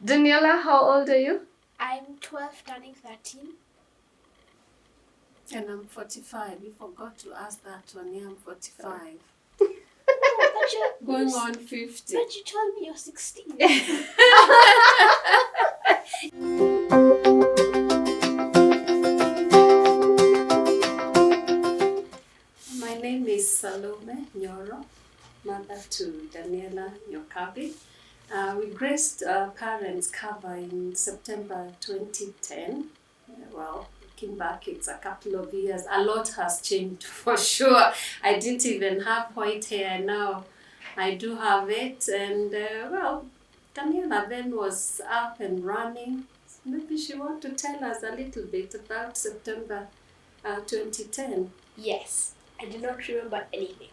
Daniella, how old are you? I'm 12, turning 13. And I'm 45. You forgot to ask that one. Yeah, I'm 45. Oh, but you're Going on 50. But you told me you're 16. My name is Salome Nyoro, mother to Daniella Nyoro. We graced parents cover in September 2010. Well, looking back, it's a couple of years. A lot has changed for sure. I didn't even have white hair. Now I do have it. And well, Daniella then was up and running. Maybe she wants to tell us a little bit about September 2010. Yes, I do not remember anything.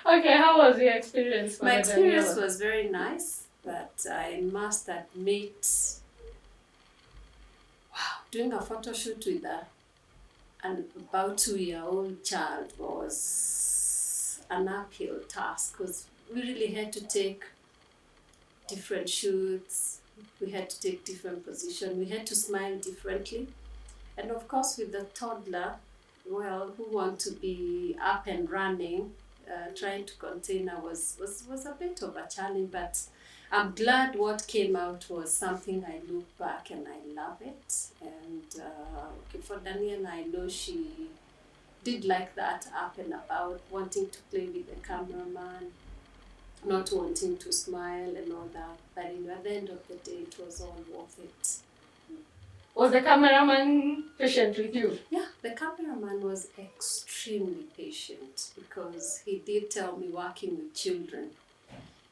Okay, how was your experience? My experience was very nice, but I must admit, wow, doing a photo shoot with an about 2-year-old child was an uphill task because we really had to take different shoots, we had to take different positions, we had to smile differently. And of course with the toddler, well, who want to be up and running, trying to contain her was a bit of a challenge, but I'm glad what came out was something I look back and I love it. And for Daniella, I know she did like that up and about, wanting to play with the cameraman, not wanting to smile and all that. But at the end of the day, it was all worth it. Was the cameraman patient with you? Yeah, the cameraman was extremely patient because he did tell me working with children,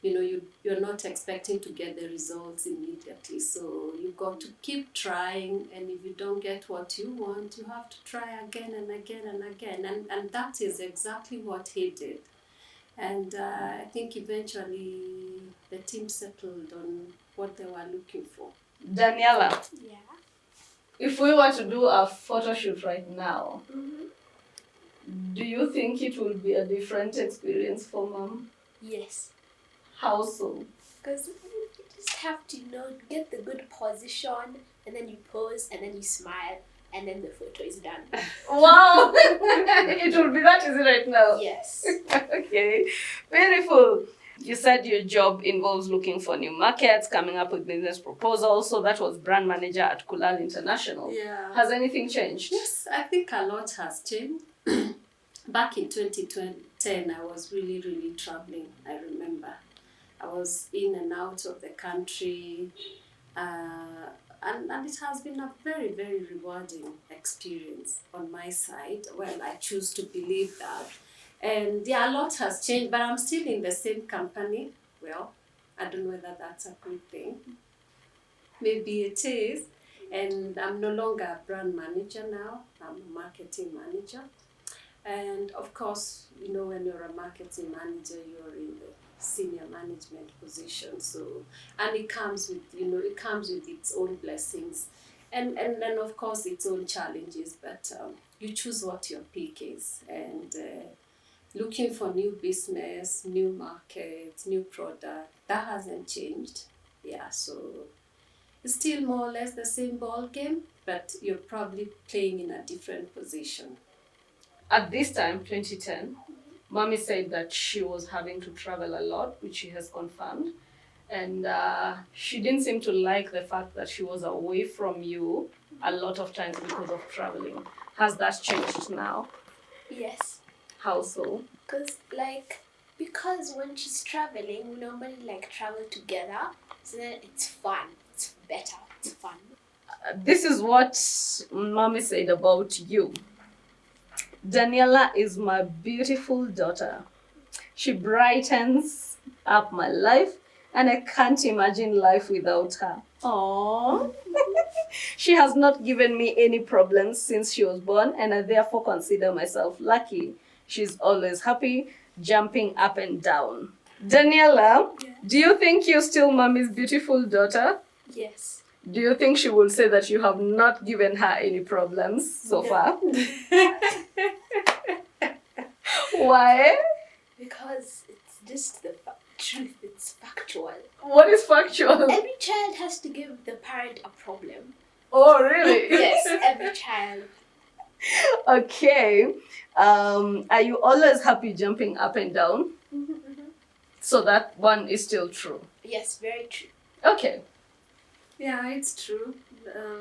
you're not expecting to get the results immediately. So you got to keep trying, and if you don't get what you want, you have to try again and again and again. And that is exactly what he did. And I think eventually the team settled on what they were looking for. Daniella, Yeah. if we were to do a photo shoot right now, Mm-hmm. do you think it will be a different experience for mom? Yes. How so? Because you just have to, get the good position, and then you pose, and then you smile, and then the photo is done. Wow! It will be that easy right now. Yes. Okay, beautiful. You said your job involves looking for new markets, coming up with business proposals. So that was brand manager at Kulal International. Yeah. Has anything changed? Yes, I think a lot has changed. Back in 2010, I was really, really traveling, I remember. I was in and out of the country, and it has been a very, very rewarding experience on my side. Well, I choose to believe that. And yeah, a lot has changed, but I'm still in the same company. Well, I don't know whether that's a good thing. Maybe it is. And I'm no longer a brand manager now. I'm a marketing manager. And of course, when you're a marketing manager, you're in the senior management position. So, and it comes with its own blessings, and of course its own challenges. But you choose what your peak is, and looking for new business, new markets, new product, that hasn't changed. Yeah, so it's still more or less the same ball game, but you're probably playing in a different position. At this time, 2010, Mommy said that she was having to travel a lot, which she has confirmed. And she didn't seem to like the fact that she was away from you a lot of times because of traveling. Has that changed now? Yes. How so? Because when she's traveling, we normally travel together, so then it's fun. It's better. It's fun. This is what Mommy said about you. Daniella is my beautiful daughter. She brightens up my life, and I can't imagine life without her. Aww. She has not given me any problems since she was born, and I therefore consider myself lucky. She's always happy, jumping up and down. Daniella, Yes. Do you think you're still Mommy's beautiful daughter? Yes. Do you think she will say that you have not given her any problems so far? No. Why? Because it's just truth, it's factual. What is factual? Every child has to give the parent a problem. Oh, really? Yes, every child. Okay. Are you always happy jumping up and down? So that one is still true. Yes, very true. Okay. Yeah, it's true.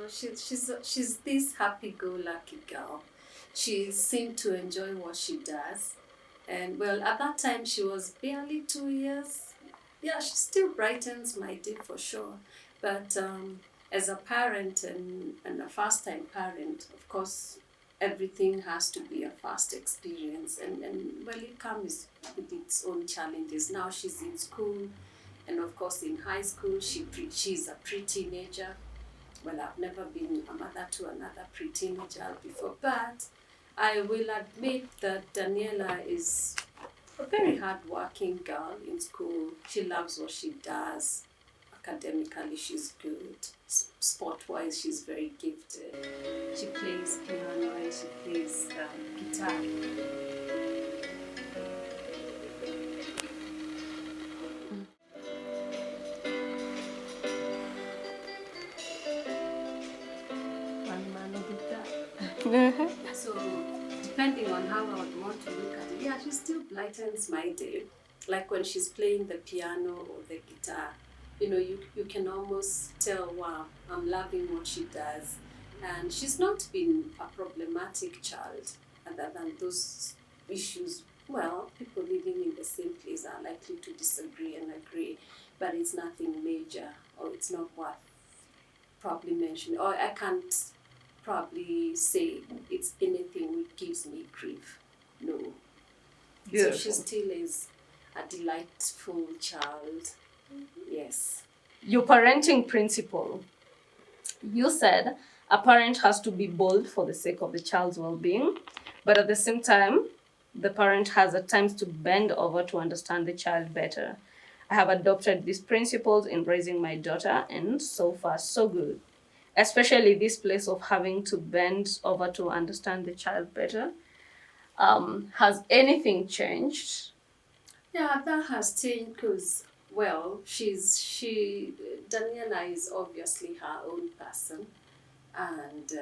She's this happy-go-lucky girl. She seemed to enjoy what she does, and well, at that time she was barely 2 years. Yeah, she still brightens my day for sure. But as a parent and a first-time parent, of course, everything has to be a first experience, and well, it comes with its own challenges. Now she's in school. And of course, in high school, she's a pre-teenager. Well, I've never been a mother to another pre-teenager before, but I will admit that Daniella is a very hard-working girl in school. She loves what she does. Academically, she's good. Sport-wise, she's very gifted. She plays piano and she plays guitar. So, depending on how I would want to look at it, yeah, she still brightens my day. Like when she's playing the piano or the guitar, you can almost tell, wow, I'm loving what she does. And she's not been a problematic child, other than those issues. Well, people living in the same place are likely to disagree and agree, but it's nothing major, or it's not worth probably mentioning, or I can't probably say it's anything which gives me grief. No. Beautiful. So she still is a delightful child. Yes. Your parenting principle. You said a parent has to be bold for the sake of the child's well-being, but at the same time, the parent has at times to bend over to understand the child better. I have adopted these principles in raising my daughter, and so far, so good. Especially this place of having to bend over to understand the child better. Has anything changed? Yeah, that has changed because, well, Daniela is obviously her own person, and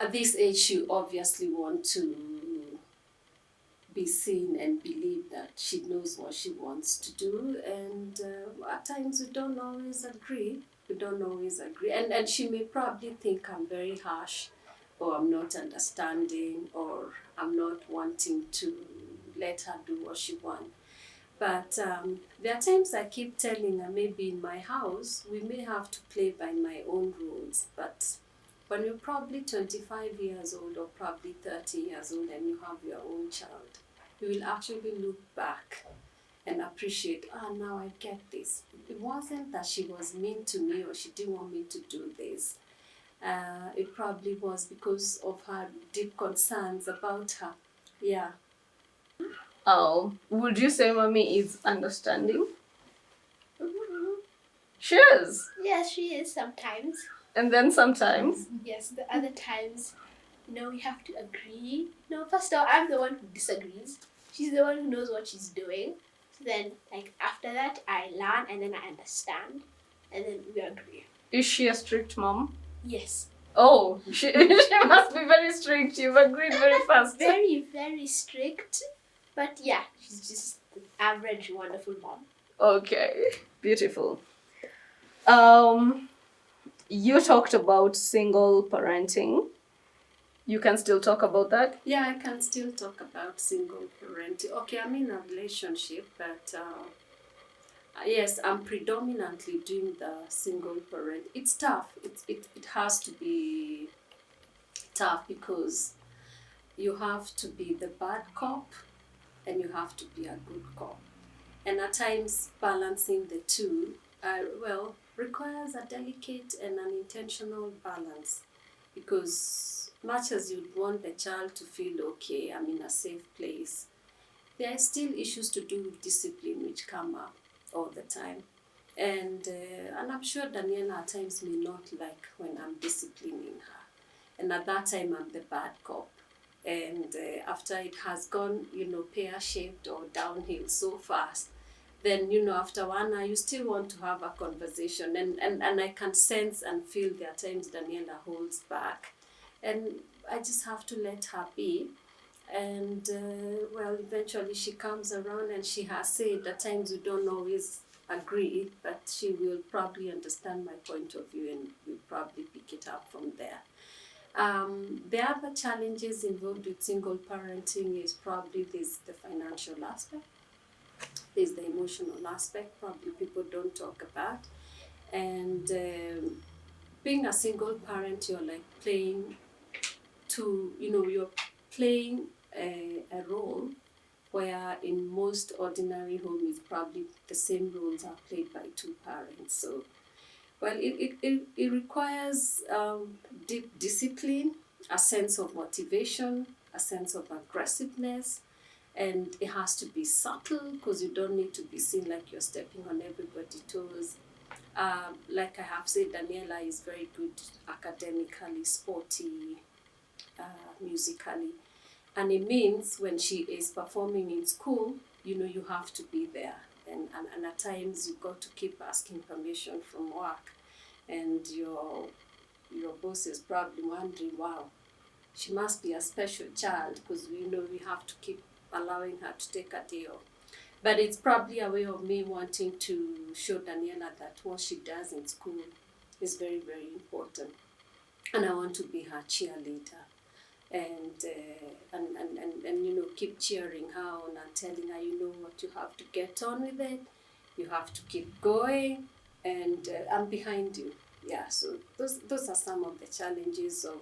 at this age, she obviously wants to be seen and believe that she knows what she wants to do, and at times we don't always agree. And she may probably think I'm very harsh, or I'm not understanding, or I'm not wanting to let her do what she wants. But there are times I keep telling her, maybe in my house, we may have to play by my own rules. But when you're probably 25 years old or probably 30 years old and you have your own child, you will actually look back and appreciate, now I get this. It wasn't that she was mean to me or she didn't want me to do this. It probably was because of her deep concerns about her. Yeah. Oh, would you say mommy is understanding? She is. Yes, she is sometimes. And then sometimes. Yes, the other times, we have to agree. No, first of all, I'm the one who disagrees. She's the one who knows what she's doing. So then, after that, I learn and then I understand. And then we agree. Is she a strict mom? Yes. Oh, she must be very strict. You've agreed very fast. Very, very strict. But yeah, she's just the average wonderful mom. Okay, beautiful. You talked about single parenting. You can still talk about that? Yeah, I can still talk about single parenting. Okay, I'm in a relationship, but yes, I'm predominantly doing the single parent. It's tough. It has to be tough because you have to be the bad cop and you have to be a good cop. And at times, balancing the two, requires a delicate and an intentional balance. Because much as you'd want the child to feel okay, I'm in a safe place, there are still issues to do with discipline which come up all the time. And I'm sure Daniella at times may not like when I'm disciplining her. And at that time, I'm the bad cop. And after it has gone, pear-shaped or downhill so fast, then, after 1 hour, you still want to have a conversation. And I can sense and feel there are times Daniella holds back. And I just have to let her be. And, eventually she comes around, and she has said at times we don't always agree, but she will probably understand my point of view, and we'll probably pick it up from there. The other challenges involved with single parenting is probably there's the financial aspect, there's the emotional aspect, probably people don't talk about. And being a single parent, you're like playing you're playing a role where in most ordinary homes probably the same roles are played by two parents. So it requires deep discipline, a sense of motivation, a sense of aggressiveness, and it has to be subtle because you don't need to be seen like you're stepping on everybody's toes. Like I have said, Daniella is very good academically, sporty, musically. And it means when she is performing in school, you have to be there. And at times you got to keep asking permission from work. And your boss is probably wondering, wow, she must be a special child because we have to keep allowing her to take a day off. But it's probably a way of me wanting to show Daniella that what she does in school is very, very important. And I want to be her cheerleader. And keep cheering her on and telling her, what, you have to get on with it, you have to keep going, and I'm behind you. Yeah, so those are some of the challenges of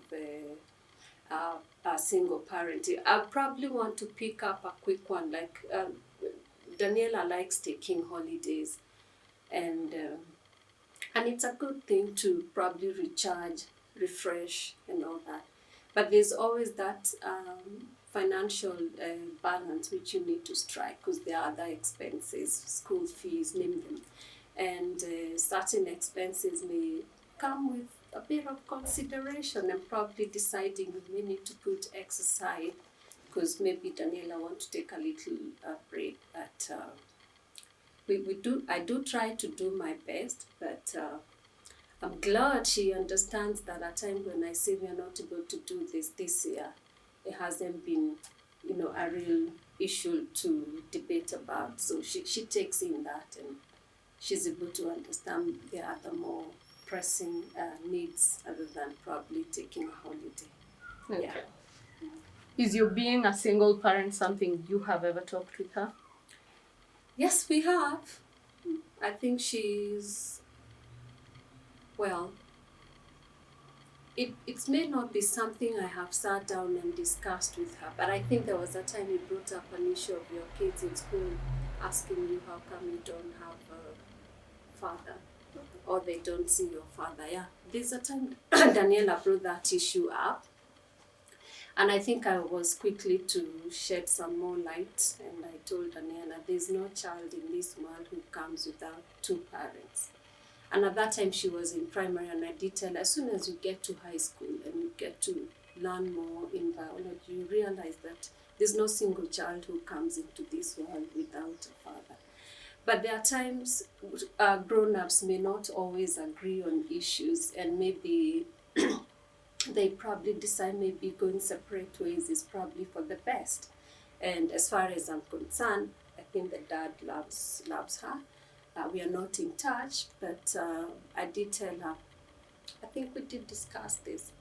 single parenting. I probably want to pick up a quick one, like Daniella likes taking holidays, and it's a good thing to probably recharge, refresh, and all that. But there's always that financial balance which you need to strike because there are other expenses, school fees, name them. And certain expenses may come with a bit of consideration and probably deciding we may need to put exercise because maybe Daniella wants to take a little break. But I do try to do my best, but I'm glad she understands that at times when I say we are not able to do this year, it hasn't been, a real issue to debate about. So she takes in that, and she's able to understand the other more pressing needs other than probably taking a holiday. Okay. Yeah. Is your being a single parent something you have ever talked with her? Yes, we have. I think she's, well, it may not be something I have sat down and discussed with her, but I think there was a time you brought up an issue of your kids in school asking you how come you don't have a father or they don't see your father. Yeah, there's a time Daniella brought that issue up, and I think I was quickly to shed some more light, and I told Daniella there's no child in this world who comes without two parents. And at that time she was in primary, and I did tell her, as soon as you get to high school and you get to learn more in biology, you realize that there's no single child who comes into this world without a father. But there are times grown-ups may not always agree on issues, and maybe they probably decide maybe going separate ways is probably for the best. And as far as I'm concerned, I think the dad loves her. We are not in touch, but I did tell her, I think we did discuss this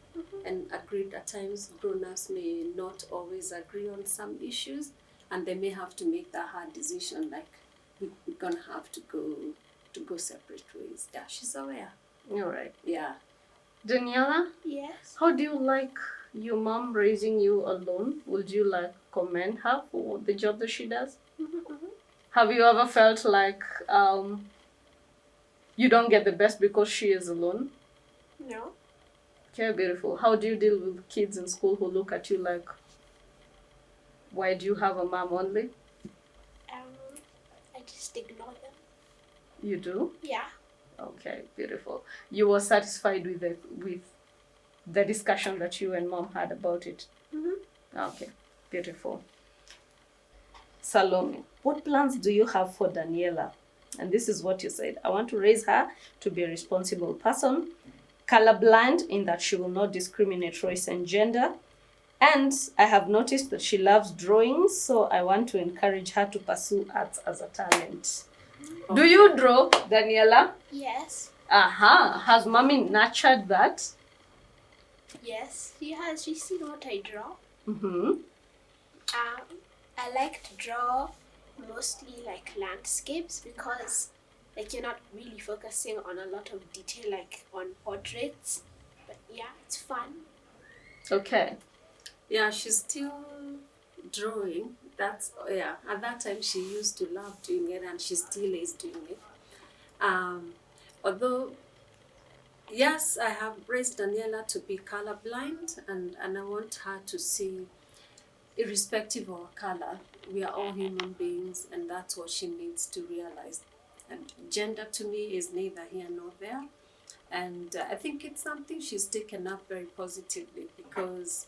and agreed at times grown-ups may not always agree on some issues, and they may have to make that hard decision, like we're gonna have to go separate ways. Yeah, she's aware. All right. Yeah. Daniella, Yes. how do you like your mom raising you alone? Would you commend her for the job that she does? Have you ever felt like you don't get the best because she is alone? No. Okay, beautiful. How do you deal with kids in school who look at you like, why do you have a mom only? I just ignore them. You do? Yeah. Okay, beautiful. You were satisfied with the discussion that you and mom had about it? Okay, beautiful. Salome, what plans do you have for Daniella? And this is what you said. I want to raise her to be a responsible person, colorblind in that she will not discriminate race and gender. And I have noticed that she loves drawing, so I want to encourage her to pursue arts as a talent. Do you draw, Daniella? Yes. Aha, has mommy nurtured that? Yes, she has. She's seen what I draw. Mm-hmm. I like to draw mostly like landscapes because like you're not really focusing on a lot of detail like on portraits. But yeah, it's fun. Okay. Yeah, she's still drawing. That's yeah. At that time, she used to love doing it, and she still is doing it. Although, yes, I have raised Daniela to be colorblind, and I want her to see, irrespective of color, we are all human beings, and that's what she needs to realize. And gender to me is neither here nor there. And I think it's something she's taken up very positively because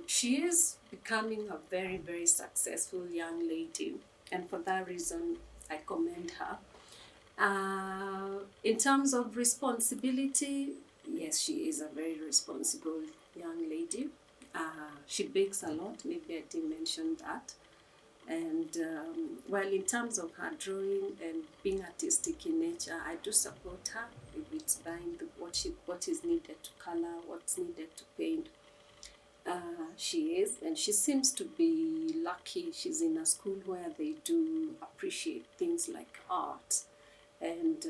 she is becoming a very, very successful young lady. And for that reason, I commend her. In terms of responsibility, yes, she is a very responsible young lady. She bakes a lot, maybe I didn't mention that. And well, in terms of her drawing and being artistic in nature, I do support her. If it's buying what is needed to color, what's needed to paint, she is, and she seems to be lucky. She's in a school where they do appreciate things like art, and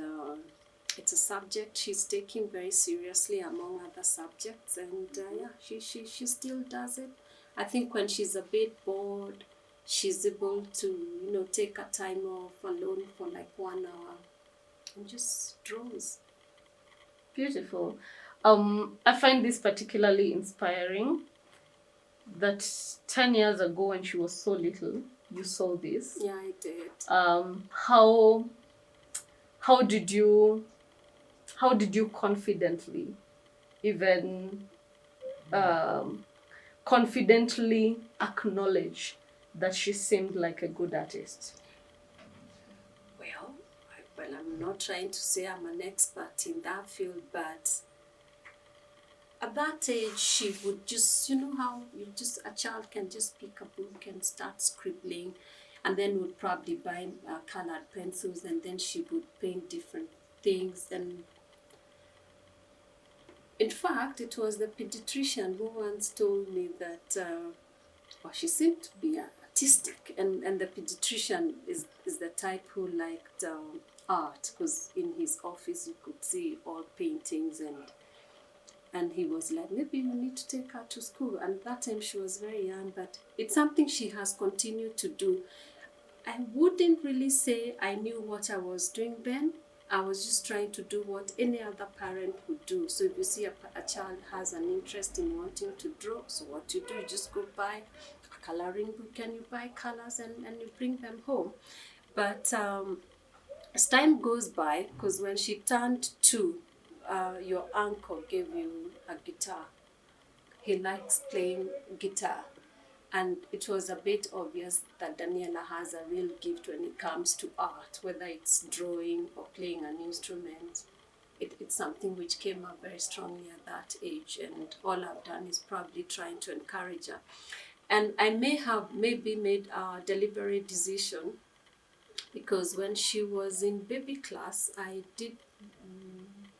it's a subject she's taking very seriously among other subjects. And yeah, she still does it. I think when she's a bit bored, she's able to take a time off alone for like 1 hour and just draws. Beautiful. I find this particularly inspiring that 10 years ago when she was so little, you saw this. Yeah, I did. How did you confidently even confidently acknowledge that she seemed like a good artist? Well, I'm not trying to say I'm an expert in that field, but at that age, she would just, how a child can just pick a book and start scribbling, and then would probably buy colored pencils, and then she would paint different things. And in fact, it was the pediatrician who once told me that, she seemed to be artistic, and the pediatrician is the type who liked art, because in his office you could see all paintings, and he was like, maybe you need to take her to school. And that time she was very young, but it's something she has continued to do. I wouldn't really say I knew what I was doing then. I was just trying to do what any other parent would do. So if you see a child has an interest in wanting to draw, so what you do, you just go buy a coloring book and you buy colors and you bring them home. But as time goes by, because when she turned 2, your uncle gave you a guitar. He likes playing guitar. And it was a bit obvious that Daniella has a real gift when it comes to art, whether it's drawing or playing an instrument. It's something which came up very strongly at that age, and all I've done is probably trying to encourage her. And I may have maybe made a deliberate decision, because when she was in baby class, I did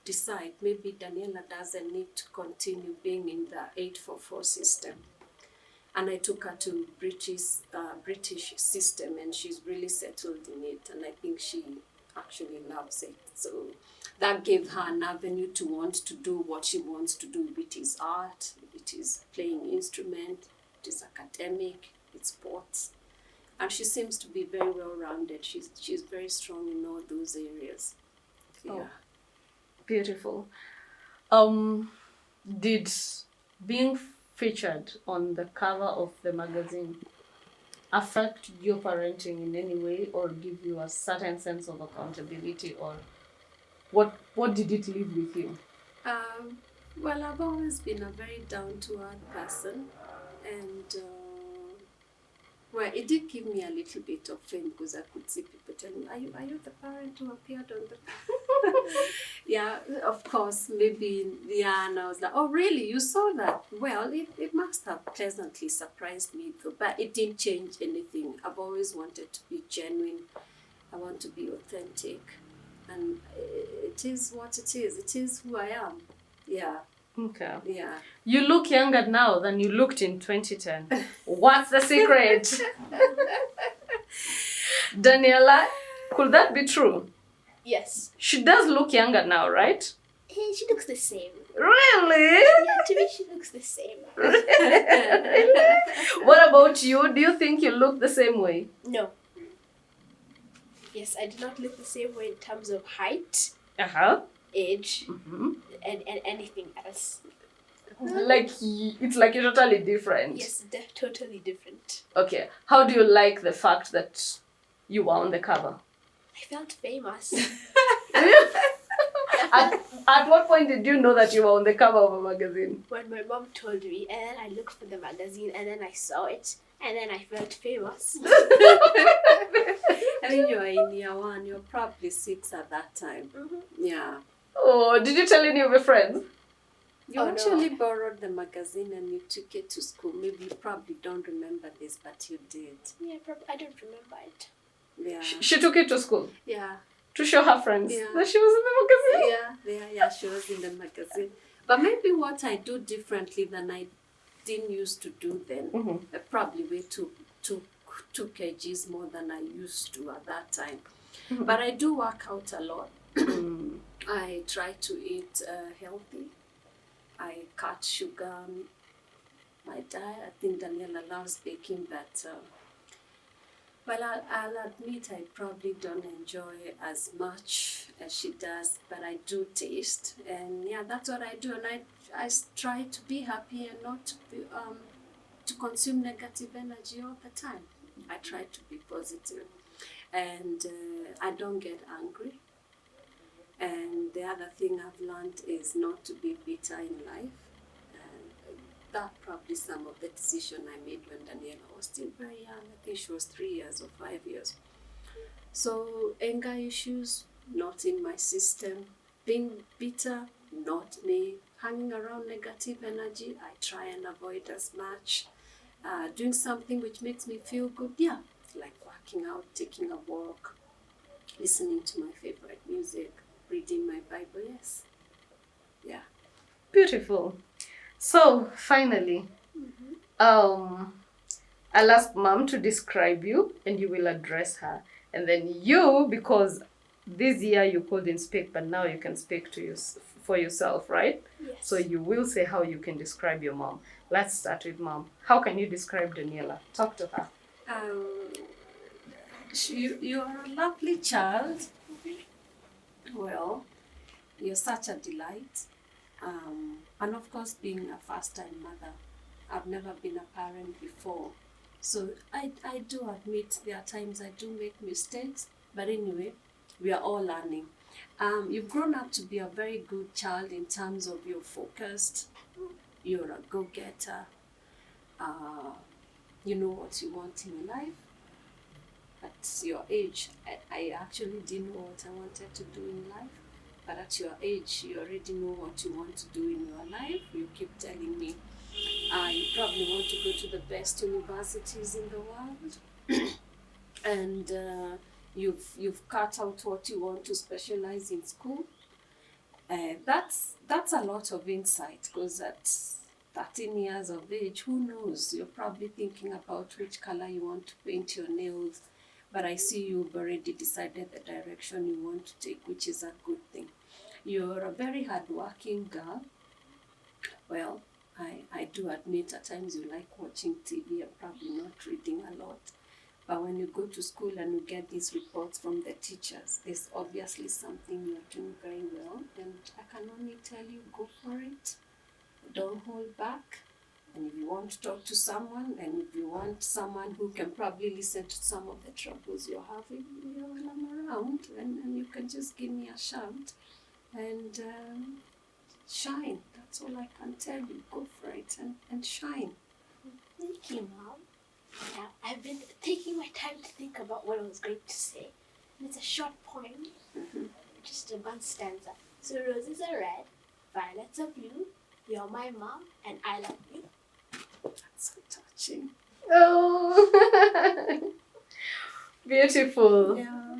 decide maybe Daniella doesn't need to continue being in the 844 system. And I took her to British system, and she's really settled in it, and I think she actually loves it. So that gave her an avenue to want to do what she wants to do. It is art, it is playing instrument, it is academic, it's sports. And she seems to be very well-rounded. She's very strong in all those areas. Yeah. Oh, beautiful. Did being featured on the cover of the magazine affect your parenting in any way, or give you a certain sense of accountability, or what did it leave with you? Well, I've always been a very down-to-earth person, And well, it did give me a little bit of fame because I could see people telling me, are you the parent who appeared on the yeah, of course, maybe, yeah, and I was like, oh, really, you saw that? Well, it must have pleasantly surprised me, though, but it didn't change anything. I've always wanted to be genuine. I want to be authentic, and it is what it is. It is who I am. Yeah. Okay. Yeah. You look younger now than you looked in 2010. What's the secret? Daniella, could that be true? Yes. She does look younger now, right? Hey, she looks the same. Really? Yeah, to me, she looks the same. What about you? Do you think you look the same way? No. Yes, I do not look the same way in terms of height, Uh-huh. age, Mm-hmm. and anything else. Like, it's like you're totally different. Yes, they're totally different. Okay. How do you like the fact that you were on the cover? I felt famous. At what point did you know that you were on the cover of a magazine? When my mom told me, and then I looked for the magazine, and then I saw it, and then I felt famous. I mean, you're in year 1, you're probably 6 at that time. Mm-hmm. Yeah. Oh, did you tell any of your friends? You actually borrowed the magazine and you took it to school. Maybe you probably don't remember this, but you did. Yeah, I don't remember it. Yeah. She took it to school Yeah. to show her friends Yeah. that she was in the magazine. Yeah, she was in the magazine. But maybe what I do differently than I didn't used to do then, Mm-hmm. I probably weigh 2 kgs more than I used to at that time. Mm-hmm. But I do work out a lot. Mm. I try to eat healthy. I cut sugar. My diet, I think Daniella loves baking, but well, I'll admit I probably don't enjoy as much as she does, but I do taste, and yeah, that's what I do, and I try to be happy and not to be, to consume negative energy all the time. I try to be positive, and I don't get angry. And the other thing I've learned is not to be bitter in life. And that probably some of the decision I made when Daniella was still very young. I think she was 3 years or 5 years. So anger issues, not in my system. Being bitter, not me. Hanging around negative energy, I try and avoid as much. Doing something which makes me feel good, yeah, like working out, taking a walk, listening to my favorite music, reading my Bible, yes. Yeah. Beautiful. So, finally, I'll ask Mom to describe you and you will address her. And then you, because this year you couldn't speak, but now you can speak to you for yourself, right? Yes. So you will say how you can describe your mom. Let's start with Mom. How can you describe Daniella? Talk to her. You are a lovely child. Well, you're such a delight. And of course, being a first-time mother, I've never been a parent before. So I do admit there are times I do make mistakes, but anyway, we are all learning. You've grown up to be a very good child in terms of you're focused, you're a go-getter, you know what you want in life. At your age, I actually didn't know what I wanted to do in life. But at your age, you already know what you want to do in your life. You keep telling me you probably want to go to the best universities in the world. And you've cut out what you want to specialize in school. That's a lot of insight, because at 13 years of age, who knows? You're probably thinking about which color you want to paint your nails. But I see you've already decided the direction you want to take, which is a good thing. You're a very hardworking girl. Well, I do admit at times you like watching TV and probably not reading a lot. But when you go to school and you get these reports from the teachers, there's obviously something you're doing very well. And I can only tell you, go for it. Don't hold back. And if you want to talk to someone, and if you want someone who can probably listen to some of the troubles you're having, I'm around, and you can just give me a shout and shine. That's all I can tell you. Go for it and shine. Thank you, Mom. Yeah, I've been taking my time to think about what I was going to say. And it's a short poem, just a one stanza. So roses are red, violets are blue. You're my mom, and I love you. That's so touching. Oh, beautiful. Yeah.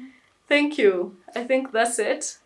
Thank you. I think that's it.